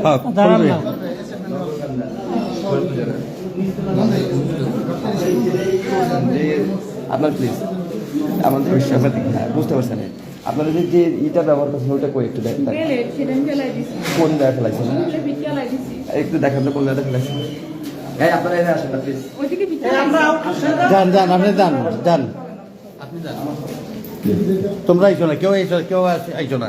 হ্যাঁ খুলবে। আপনার প্লিজ আমাদের বুঝতে পারছেন আপনারা যে ইটা ব্যবহার করছেন ওইটা কই একটু দেখেন কোন জায়গায় ফেলাইছেন একটু দেখান তো কোন জায়গায় ফেলাইছেন। এই আপনারা এখানে আসেন না প্লিজ। যান যান আপনি যান যান তোমরা আইছো না কেউ আইছো কেউ আইছো না।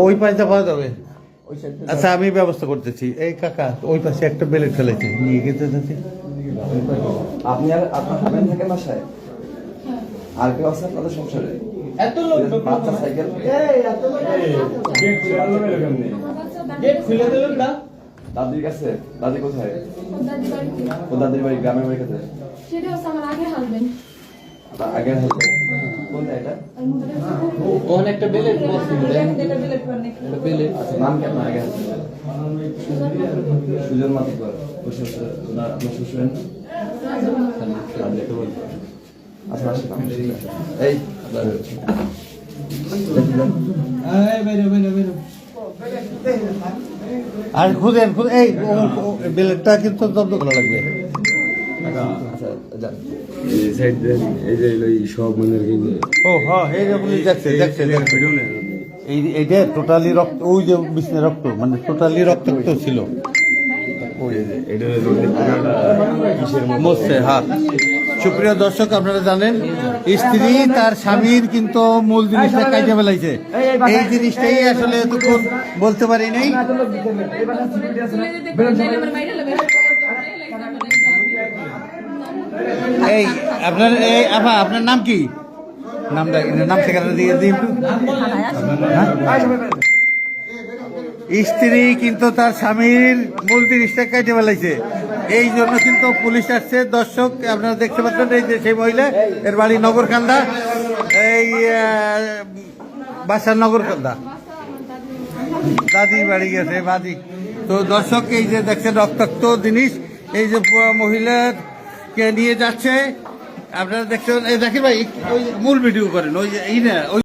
ওই পাশে পাওয়া যাবে। আচ্ছা আমি ব্যবস্থা করতেছি। এই কাকা ওই পাশে একটা বেলেট ফেলেছে নিয়ে গেতে যাচ্ছে। আপনি আর আপনার হাবেন থাকেন বাসায় আর কেউ আছে আপনাদের সংসারে? এত লোক বাচ্চা সাইকেল গেট খুলে দিলেন না দাদির কাছে? দাদি কোথায়? ও দাদির বাড়ি গ্রামের বাড়ি কোথায়? আগের হাতে কোন এটা কোন একটা বেলেট বেলেট আচ্ছা নাম কেমন আগে হাতে? সুজন মাতকর। আপনার শ্বশুরের আচ্ছা আসেন এই আর খুঁজেন এই বেলেটটা কিন্তু জব্দ করা লাগবে। আচ্ছা যান। এই যে সব মানে ও হ্যাঁ এই যে পুলিশ দেখছে দেখছে এই এইটা টোটালি রক্ত ওই যে বিছনে রক্ত মানে টোটালি রক্তাক্ত ছিল। মরছে হ্যাঁ। সুপ্রিয় দর্শক আপনারা জানেন স্ত্রী তার স্বামীর কিন্তু মূল জিনিসটা কাইটে ফেলাইছে। এই জিনিসটাই আসলে এতক্ষণ বলতে পারি নাই। এই আপনার এই আপা আপনার নাম কি? নামটা নাম ঠিকানা দিয়ে দিই একটু। স্ত্রী কিন্তু তার স্বামীর মূল জিনিসটা কেটে ফেলাইছে। এই জন্য কিন্তু পুলিশ আসছে। দর্শক আপনারা দেখতে পাচ্ছেন এই যে সেই মহিলা এর বাড়ি নগরকান্দা এই বাসার নগরকান্দা দাদি বাড়ি গেছে বাদি। তো দর্শক এই যে দেখছেন রক্তাক্ত জিনিস এই যে মহিলাকে নিয়ে যাচ্ছে আপনারা দেখছেন। এই দেখেন ভাই ওই মূল ভিডিও করেন ওই যে এই না ওই